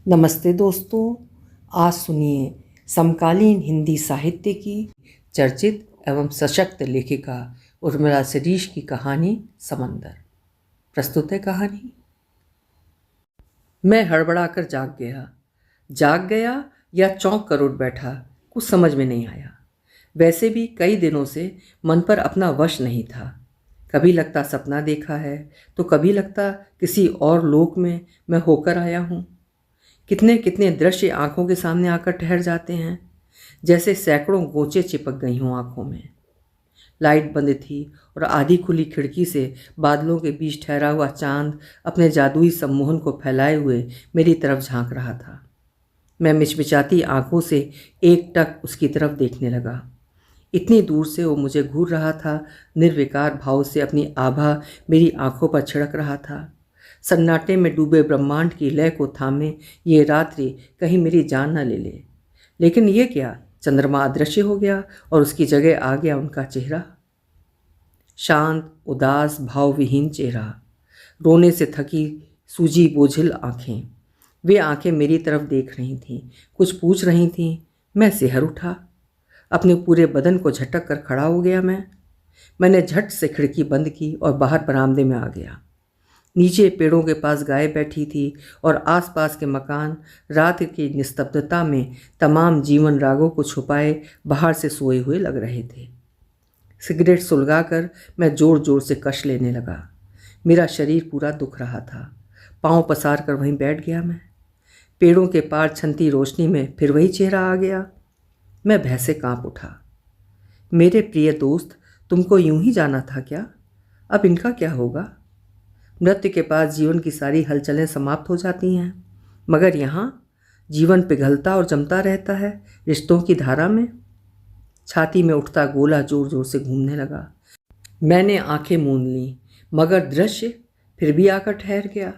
नमस्ते दोस्तों। आज सुनिए समकालीन हिंदी साहित्य की चर्चित एवं सशक्त लेखिका उर्मिला शिरीष की कहानी समंदर। प्रस्तुत है कहानी। मैं हड़बड़ाकर जाग गया या चौंक कर उठ बैठा, कुछ समझ में नहीं आया। वैसे भी कई दिनों से मन पर अपना वश नहीं था। कभी लगता सपना देखा है तो कभी लगता किसी और लोक में मैं होकर आया हूँ। कितने कितने दृश्य आंखों के सामने आकर ठहर जाते हैं, जैसे सैकड़ों गोचे चिपक गई हों आंखों में। लाइट बंद थी और आधी खुली खिड़की से बादलों के बीच ठहरा हुआ चांद अपने जादुई सम्मोहन को फैलाए हुए मेरी तरफ झांक रहा था। मैं मिचमिचाती आंखों से एकटक उसकी तरफ देखने लगा। इतनी दूर से वो मुझे घूर रहा था, निर्विकार भाव से अपनी आभा मेरी आंखों पर छिड़क रहा था। सन्नाटे में डूबे ब्रह्मांड की लय को थामे ये रात्रि कहीं मेरी जान न ले ले। लेकिन ये क्या, चंद्रमा अदृश्य हो गया और उसकी जगह आ गया उनका चेहरा। शांत, उदास, भावविहीन चेहरा, रोने से थकी, सूजी बोझिल आंखें। वे आंखें मेरी तरफ देख रही थीं, कुछ पूछ रही थीं। मैं सिहर उठा, अपने पूरे बदन को झटक कर खड़ा हो गया। मैंने झट से खिड़की बंद की और बाहर बरामदे में आ गया। नीचे पेड़ों के पास गाय बैठी थी और आसपास के मकान रात की निस्तब्धता में तमाम जीवन रागों को छुपाए बाहर से सोए हुए लग रहे थे। सिगरेट सुलगाकर मैं जोर जोर से कश लेने लगा। मेरा शरीर पूरा दुख रहा था। पांव पसार कर वहीं बैठ गया मैं। पेड़ों के पार छनती रोशनी में फिर वही चेहरा आ गया। मैं भय से कांप उठा। मेरे प्रिय दोस्त, तुमको यूं ही जाना था क्या? अब इनका क्या होगा? मृत्यु के पास जीवन की सारी हलचलें समाप्त हो जाती हैं, मगर यहाँ जीवन पिघलता और जमता रहता है रिश्तों की धारा में। छाती में उठता गोला जोर जोर से घूमने लगा। मैंने आंखें मूंद लीं, मगर दृश्य फिर भी आकर ठहर गया।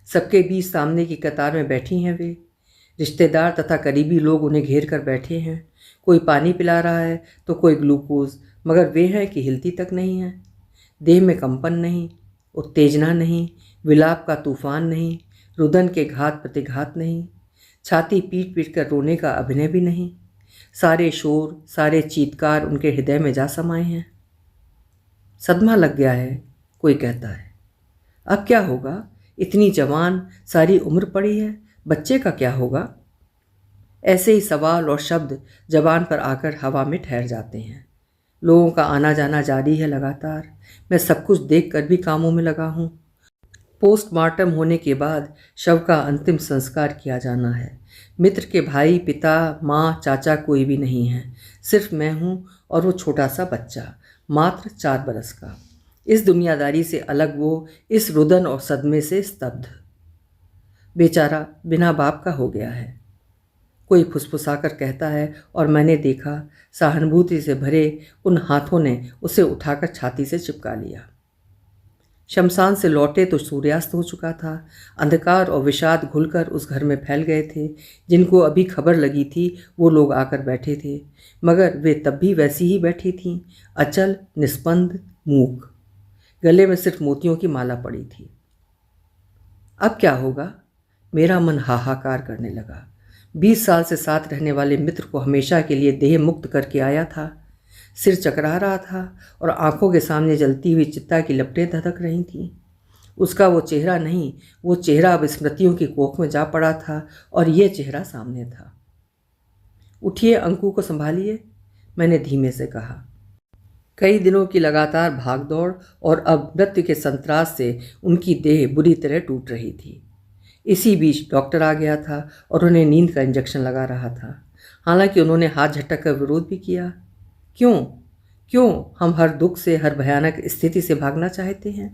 सबके बीच सामने की कतार में बैठी हैं वे। रिश्तेदार तथा करीबी लोग उन्हें घेर कर बैठे हैं। कोई पानी पिला रहा है तो कोई ग्लूकोज, मगर वे हैं कि हिलती तक नहीं है। देह में कंपन नहीं, उत्तेजना नहीं, विलाप का तूफान नहीं, रुदन के घात प्रतिघात नहीं, छाती पीट पीट कर रोने का अभिनय भी नहीं। सारे शोर, सारे चीत्कार उनके हृदय में जा समाये हैं। सदमा लग गया है, कोई कहता है। अब क्या होगा? इतनी जवान, सारी उम्र पड़ी है, बच्चे का क्या होगा? ऐसे ही सवाल और शब्द जबान पर आकर हवा में ठहर जाते हैं। लोगों का आना जाना जारी है लगातार। मैं सब कुछ देख कर भी कामों में लगा हूँ। पोस्टमार्टम होने के बाद शव का अंतिम संस्कार किया जाना है। मित्र के भाई, पिता, माँ, चाचा कोई भी नहीं है। सिर्फ मैं हूँ और वो छोटा सा बच्चा, मात्र 4 बरस का। इस दुनियादारी से अलग वो, इस रुदन और सदमे से स्तब्ध। बेचारा बिना बाप का हो गया है, कोई फुसफुसाकर कहता है, और मैंने देखा सहानुभूति से भरे उन हाथों ने उसे उठाकर छाती से चिपका लिया। शमशान से लौटे तो सूर्यास्त हो चुका था। अंधकार और विषाद घुलकर उस घर में फैल गए थे। जिनको अभी खबर लगी थी वो लोग आकर बैठे थे, मगर वे तब भी वैसी ही बैठी थीं, अचल, निस्पंद, मूक। गले में सिर्फ मोतियों की माला पड़ी थी। अब क्या होगा? मेरा मन हाहाकार करने लगा। 20 साल से साथ रहने वाले मित्र को हमेशा के लिए देह मुक्त करके आया था। सिर चकरा रहा था और आंखों के सामने जलती हुई चिता की लपटें धधक रही थीं। उसका वो चेहरा नहीं, वो चेहरा अब स्मृतियों की कोख में जा पड़ा था और ये चेहरा सामने था। उठिए, अंकु को संभालिए, मैंने धीमे से कहा। कई दिनों की लगातार भागदौड़ और अब मृत्यु के संत्रास से उनकी देह बुरी तरह टूट रही थी। इसी बीच डॉक्टर आ गया था और उन्हें नींद का इंजेक्शन लगा रहा था। हालांकि उन्होंने हाथ झटक कर विरोध भी किया। क्यों हम हर दुख से, हर भयानक स्थिति से भागना चाहते हैं?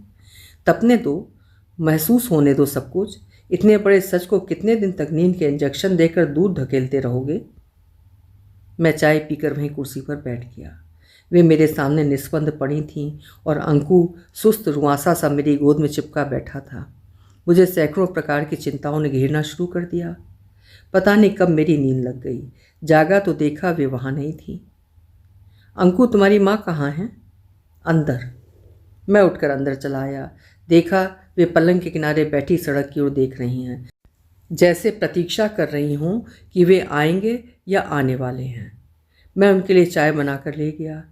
तपने दो, महसूस होने दो सब कुछ। इतने बड़े सच को कितने दिन तक नींद के इंजेक्शन देकर दूर धकेलते रहोगे? मैं चाय पीकर वहीं कुर्सी पर बैठ गया। वे मेरे सामने निस्पंद पड़ी थीं और अंकु सुस्त रुआंसा सा मेरी गोद में चिपका बैठा था। मुझे सैकड़ों प्रकार की चिंताओं ने घेरना शुरू कर दिया। पता नहीं कब मेरी नींद लग गई। जागा तो देखा वे वहाँ नहीं थी। अंकु, तुम्हारी माँ कहाँ है? अंदर। मैं उठकर अंदर चला आया। देखा वे पलंग के किनारे बैठी सड़क की ओर देख रही हैं। जैसे प्रतीक्षा कर रही हूँ कि वे आएंगे या आने वाले हैं। मैं उनके लिए चाय बनाकर ले गया।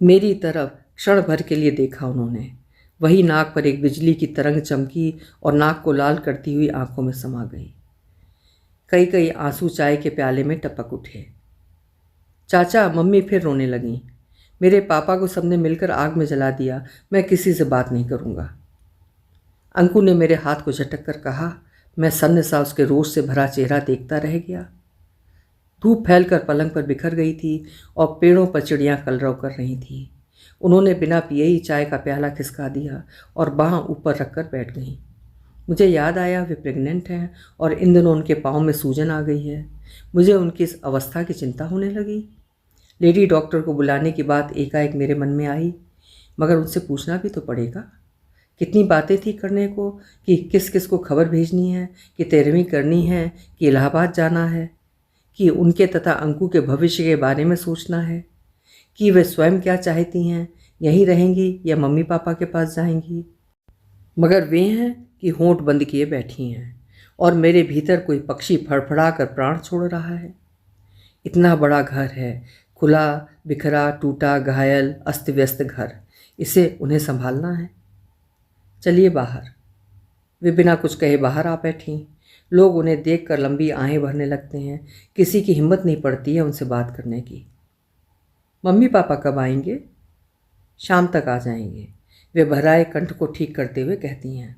मेरी तरफ क्षण भर के लिए देखा उन्होंने। वही नाक पर एक बिजली की तरंग चमकी और नाक को लाल करती हुई आंखों में समा गई। कई कई आंसू चाय के प्याले में टपक उठे। चाचा, मम्मी फिर रोने लगीं। मेरे पापा को सबने मिलकर आग में जला दिया। मैं किसी से बात नहीं करूँगा। अंकु ने मेरे हाथ को झटक कर कहा। मैं सन्न सा उसके रोष से भरा चेहरा देखता रह गया। धूप फैलकर पलंग पर बिखर गई थी और पेड़ों पर चिड़ियाँ कलरव कर रही थीं। उन्होंने बिना पिए ही चाय का प्याला खिसका दिया और बाँह ऊपर रखकर बैठ गईं। मुझे याद आया वे प्रेग्नेंट हैं और इन दिनों उनके पाँव में सूजन आ गई है। मुझे उनकी इस अवस्था की चिंता होने लगी। लेडी डॉक्टर को बुलाने की बात एकाएक मेरे मन में आई, मगर उनसे पूछना भी तो पड़ेगा। कितनी बातें थी करने को, कि किस किस को खबर भेजनी है, कि तेरहवीं करनी है, कि इलाहाबाद जाना है, कि उनके तथा अंकु के भविष्य के बारे में सोचना है, कि वे स्वयं क्या चाहती हैं, यहीं रहेंगी या मम्मी पापा के पास जाएंगी। मगर वे हैं कि होंठ बंद किए बैठी हैं और मेरे भीतर कोई पक्षी फड़फड़ा कर प्राण छोड़ रहा है। इतना बड़ा घर है, खुला, बिखरा, टूटा, घायल, अस्त व्यस्त घर। इसे उन्हें संभालना है। चलिए बाहर। वे बिना कुछ कहे बाहर आ बैठी। लोग उन्हें देखकर लंबी आहें भरने लगते हैं। किसी की हिम्मत नहीं पड़ती है उनसे बात करने की। मम्मी पापा कब आएंगे? शाम तक आ जाएंगे, वे भराए कंठ को ठीक करते हुए कहती हैं।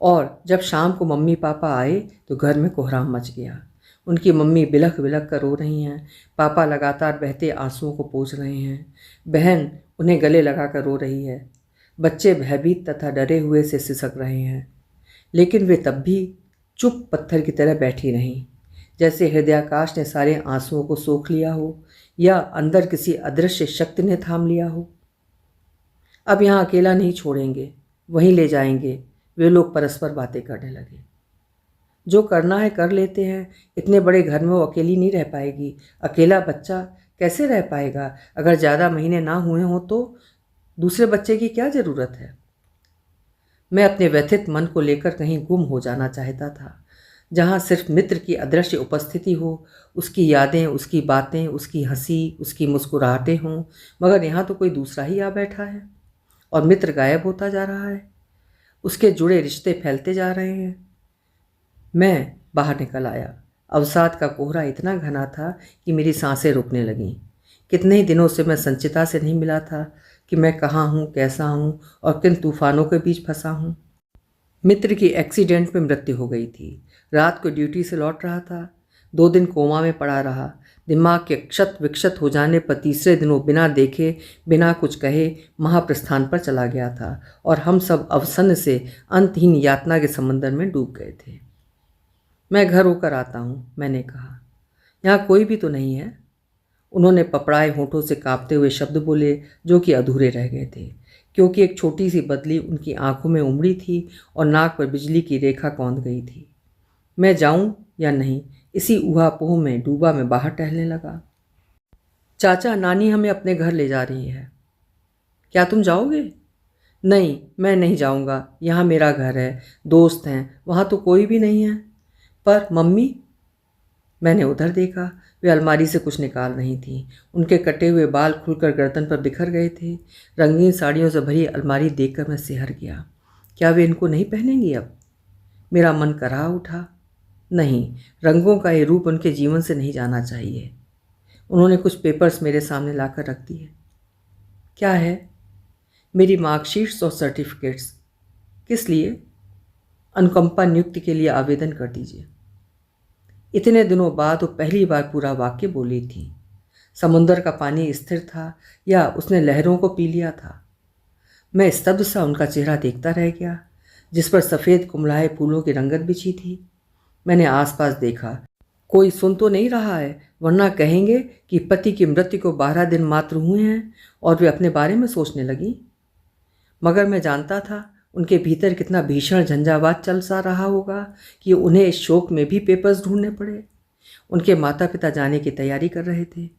और जब शाम को मम्मी पापा आए तो घर में कोहराम मच गया। उनकी मम्मी बिलख बिलख कर रो रही हैं। पापा लगातार बहते आंसुओं को पोंछ रहे हैं। बहन उन्हें गले लगाकर रो रही है। बच्चे भयभीत तथा डरे हुए से सिसक रहे हैं, लेकिन वे तब भी चुप पत्थर की तरह बैठी रहीं, जैसे हृदयाकाश ने सारे आंसुओं को सोख लिया हो या अंदर किसी अदृश्य शक्ति ने थाम लिया हो। अब यहाँ अकेला नहीं छोड़ेंगे, वहीं ले जाएंगे। वे लोग परस्पर बातें करने लगे। जो करना है कर लेते हैं। इतने बड़े घर में वो अकेली नहीं रह पाएगी। अकेला बच्चा कैसे रह पाएगा? अगर ज़्यादा महीने ना हुए हों तो दूसरे बच्चे की क्या ज़रूरत है? मैं अपने व्यथित मन को लेकर कहीं गुम हो जाना चाहता था, जहाँ सिर्फ मित्र की अदृश्य उपस्थिति हो, उसकी यादें, उसकी बातें, उसकी हंसी, उसकी मुस्कुराहटें हों। मगर यहाँ तो कोई दूसरा ही आ बैठा है और मित्र गायब होता जा रहा है। उसके जुड़े रिश्ते फैलते जा रहे हैं। मैं बाहर निकल आया। अवसाद का कोहरा इतना घना था कि मेरी सांसें रुकने लगीं। कितने ही दिनों से मैं संचिता से नहीं मिला था कि मैं कहाँ हूँ, कैसा हूँ और किन तूफानों के बीच फंसा हूँ। मित्र की एक्सीडेंट में मृत्यु हो गई थी। रात को ड्यूटी से लौट रहा था। 2 दिन कोमा में पड़ा रहा। दिमाग के क्षत विक्षत हो जाने पर तीसरे दिन वो बिना देखे, बिना कुछ कहे महाप्रस्थान पर चला गया था और हम सब अवसन्न से अंतहीन यातना के समंदर में डूब गए थे। मैं घर होकर आता हूँ, मैंने कहा। यहाँ कोई भी तो नहीं है। उन्होंने पपड़ाए होठों से कांपते हुए शब्द बोले जो कि अधूरे रह गए थे, क्योंकि एक छोटी सी बदली उनकी आंखों में उमड़ी थी और नाक पर बिजली की रेखा कौंध गई थी। मैं जाऊं या नहीं, इसी ऊहापोह में डूबा मैं बाहर टहलने लगा। चाचा, नानी हमें अपने घर ले जा रही है। क्या तुम जाओगे? नहीं, मैं नहीं जाऊंगा। यहाँ मेरा घर है, दोस्त हैं, वहाँ तो कोई भी नहीं है। पर मम्मी? मैंने उधर देखा। वे अलमारी से कुछ निकाल रही थीं। उनके कटे हुए बाल खुलकर गर्दन पर बिखर गए थे। रंगीन साड़ियों से भरी अलमारी देखकर मैं सिहर गया। क्या वे इनको नहीं पहनेंगी अब? मेरा मन कराह उठा। नहीं, रंगों का ये रूप उनके जीवन से नहीं जाना चाहिए। उन्होंने कुछ पेपर्स मेरे सामने लाकर रख दिए। क्या है? मेरी मार्कशीट्स और सर्टिफिकेट्स। किस लिए? अनुकंपा नियुक्ति के लिए आवेदन कर दीजिए। इतने दिनों बाद वो पहली बार पूरा वाक्य बोली थी। समुंदर का पानी स्थिर था या उसने लहरों को पी लिया था? मैं स्तब्ध सा उनका चेहरा देखता रह गया, जिस पर सफ़ेद कुमलाए फूलों की रंगत बिछी थी। मैंने आसपास देखा। कोई सुन तो नहीं रहा है, वरना कहेंगे कि पति की मृत्यु को 12 दिन मात्र हुए हैं और वे अपने बारे में सोचने लगी। मगर मैं जानता था उनके भीतर कितना भीषण झंझावात चल सा रहा होगा कि उन्हें इस शोक में भी पेपर्स ढूंढने पड़े। उनके माता पिता जाने की तैयारी कर रहे थे।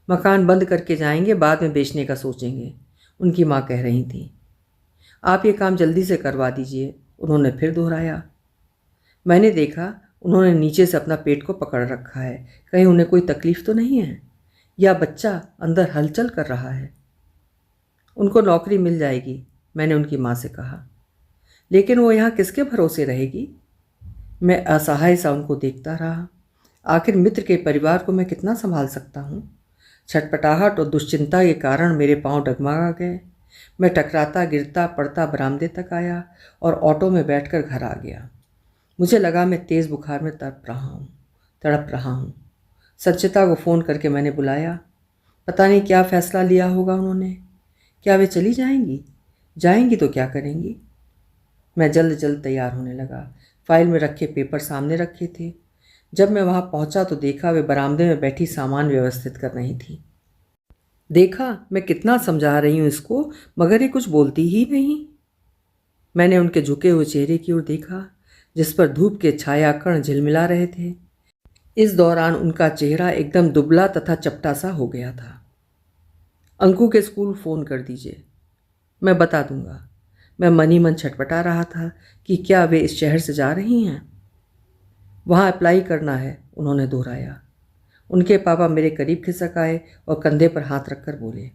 मकान बंद करके जाएंगे, बाद में बेचने का सोचेंगे, उनकी माँ कह रही थी। आप ये काम जल्दी से करवा दीजिए, उन्होंने फिर दोहराया। मैंने देखा उन्होंने नीचे से अपना पेट को पकड़ रखा है, कहीं उन्हें कोई तकलीफ तो नहीं है, या बच्चा अंदर हलचल कर रहा है। उनको नौकरी मिल जाएगी, मैंने उनकी माँ से कहा, लेकिन वो यहाँ किसके भरोसे रहेगी? मैं असहाय सा उनको देखता रहा। आखिर मित्र के परिवार को मैं कितना संभाल सकता हूँ? छटपटाहट और दुश्चिंता के कारण मेरे पांव डगमगा गए। मैं टकराता गिरता पड़ता बरामदे तक आया और ऑटो में बैठकर घर आ गया। मुझे लगा मैं तेज़ बुखार में तड़प रहा हूँ। संचिता को फ़ोन करके मैंने बुलाया। पता नहीं क्या फ़ैसला लिया होगा उन्होंने। क्या वे चली जाएंगी? जाएंगी तो क्या करेंगी? मैं जल्द जल्द तैयार होने लगा। फाइल में रखे पेपर सामने रखे थे। जब मैं वहाँ पहुँचा तो देखा वे बरामदे में बैठी सामान व्यवस्थित कर रही थी। देखा मैं कितना समझा रही हूँ इसको, मगर ये कुछ बोलती ही नहीं। मैंने उनके झुके हुए चेहरे की ओर देखा, जिस पर धूप के छाया कण झिलमिला रहे थे। इस दौरान उनका चेहरा एकदम दुबला तथा चपटा सा हो गया था। अंकु के स्कूल फ़ोन कर दीजिए, मैं बता दूंगा। मैं मन ही मन छटपटा रहा था कि क्या वे इस शहर से जा रही हैं। वहाँ अप्लाई करना है, उन्होंने दोहराया। उनके पापा मेरे करीब खिसक आए और कंधे पर हाथ रखकर बोले,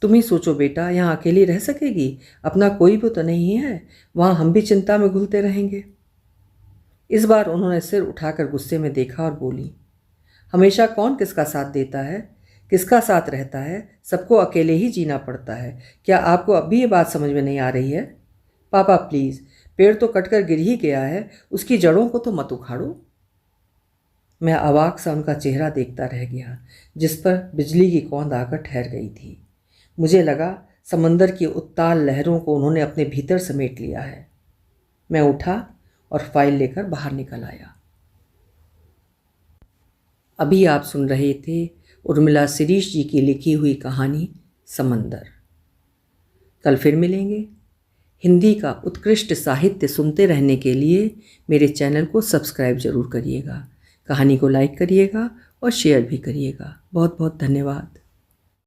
तुम ही सोचो बेटा, यहाँ अकेली रह सकेगी? अपना कोई भी तो नहीं है, वहाँ हम भी चिंता में घुलते रहेंगे। इस बार उन्होंने सिर उठाकर गुस्से में देखा और बोली, हमेशा कौन किसका साथ देता है, किसका साथ रहता है? सबको अकेले ही जीना पड़ता है। क्या आपको अब भी ये बात समझ में नहीं आ रही है? पापा प्लीज़, पेड़ तो कटकर गिर ही गया है, उसकी जड़ों को तो मत उखाड़ो। मैं अवाक सा उनका चेहरा देखता रह गया, जिस पर बिजली की कौंध आकर ठहर गई थी। मुझे लगा समंदर की उत्ताल लहरों को उन्होंने अपने भीतर समेट लिया है। मैं उठा और फाइल लेकर बाहर निकल आया। अभी आप सुन रहे थे उर्मिला शिरीष जी की लिखी हुई कहानी समंदर। कल फिर मिलेंगे। हिंदी का उत्कृष्ट साहित्य सुनते रहने के लिए मेरे चैनल को सब्सक्राइब जरूर करिएगा, कहानी को लाइक करिएगा और शेयर भी करिएगा। बहुत बहुत धन्यवाद।